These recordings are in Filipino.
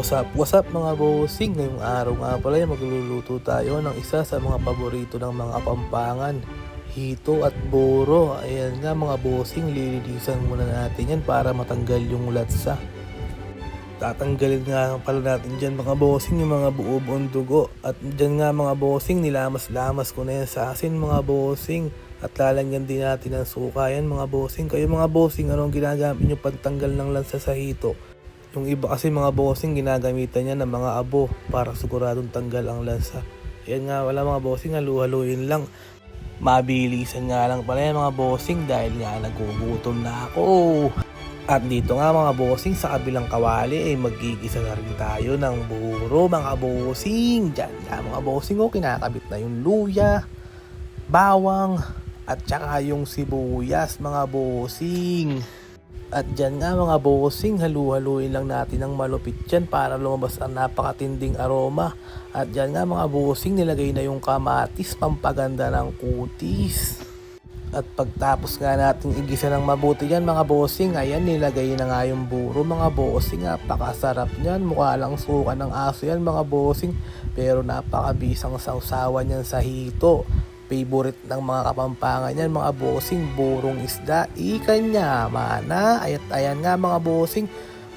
What's up mga bossing? Ngayong araw nga pala magluluto tayo ng isa sa mga paborito ng mga Kapampangan, hito at buro. Ayan nga mga bossing, lilinisan muna natin yan para matanggal yung latsa. Tatanggalin nga pala natin dyan mga bossing yung mga buo-buong dugo. At dyan nga mga bossing, nilamas-lamas ko na yan sa asin mga bossing. At lalagyan din natin ng suka yan mga bossing. Kayo mga bossing, anong ginagamit nyo pagtanggal ng lansa sa hito? Yung iba kasi mga bossing ginagamitan niya ng mga abo para siguradong tanggal ang lansa. Yan nga wala mga bossing, halu-haluin lang. Mabilisan nga lang pala yan mga bossing dahil nga nagugutom na ako. At dito nga mga bossing sa kabilang kawali ay magigisa na rin tayo ng buro mga bossing. Diyan nga mga bossing kinakabit na yung luya, bawang at saka yung sibuyas mga bossing. At dyan nga mga bossing, halu-haluin lang natin ng malupit dyan para lumabas ang napakatinding aroma. At dyan nga mga bossing, nilagay na yung kamatis, pampaganda ng kutis. At pagtapos nga natin igisa ng mabuti yan mga bossing, ayan nilagay na nga yung buro mga bossing. Napakasarap nyan, mukha lang suka ng aso yan mga bossing. Pero napakabisang sausawan yan sa hito. Favorite ng mga Kapampangan yan mga bossing, burong isda, ikanya mana. Ayan nga mga bossing,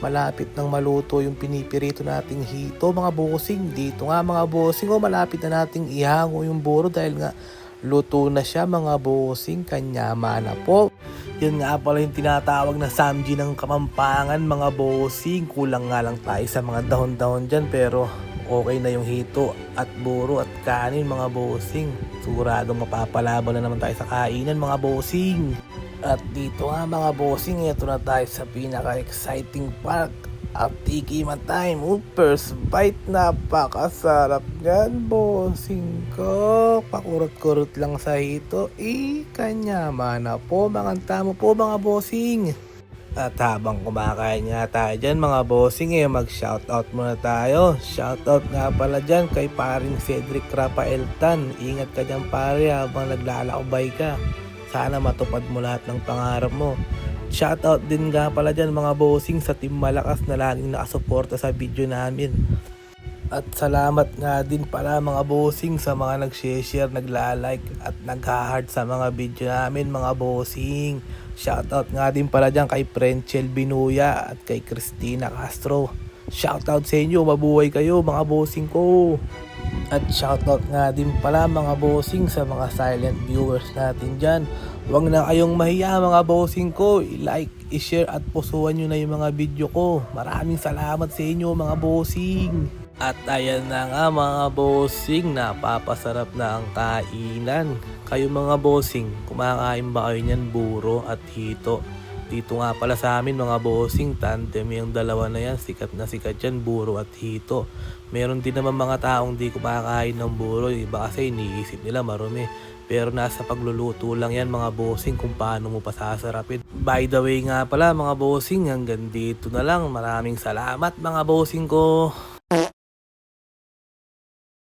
malapit nang maluto yung pinipirito nating hito mga bossing. Dito nga mga bossing malapit na nating ihango yung buro dahil nga luto na siya mga bossing, kanya mana po. Yan nga pala yung tinatawag na samji ng Kapampangan mga bossing. Kulang nga lang tayo sa mga dahon-dahon dyan pero okay na yung hito at buro at kanin mga bossing. Siguradong mapapalaban na naman tayo sa kainan mga bossing. At dito nga mga bossing, ito na tayo sa pinaka-exciting part at tikiman time. First bite, napakasarap yan bossing ko. Pakurot-kurot lang sa hito, kanya mana po. Manganta mo po mga bossing. At habang kumakain nga tayo dyan mga bossing, mag-shoutout muna tayo. Shoutout nga pala dyan kay paring Cedric Rafaeltan. Ingat ka dyan pare habang naglalakbay ka. Sana matupad mo lahat ng pangarap mo. Shoutout din nga pala dyan mga bossing sa Team Malakas na laging nakasuporta sa video namin. At salamat nga din pala mga bossing sa mga nag-share, nagla-like at nag-heart sa mga video namin mga bossing. Shoutout nga din pala dyan kay Frenchel Binuya at kay Christina Castro. Shoutout sa inyo, mabuhay kayo mga bossing ko. At shoutout nga din pala mga bossing sa mga silent viewers natin dyan. Huwag na kayong mahiya mga bossing ko, i-like, i-share at pusuan nyo na yung mga video ko. Maraming salamat sa inyo mga bossing. At ayan na nga mga bossing, napapasarap na ang kainan. Kayo mga bossing, kumakain ba kayo niyan buro at hito? Dito nga pala sa amin mga bossing, tandem yung dalawa na yan, sikat na sikat yan, buro at hito. Meron din naman mga taong di kumakain ng buro, iba kasi iniisip nila marumi. Pero nasa pagluluto lang yan mga bossing kung paano mo pasasarapin. By the way nga pala mga bossing, hanggang dito na lang. Maraming salamat mga bossing ko.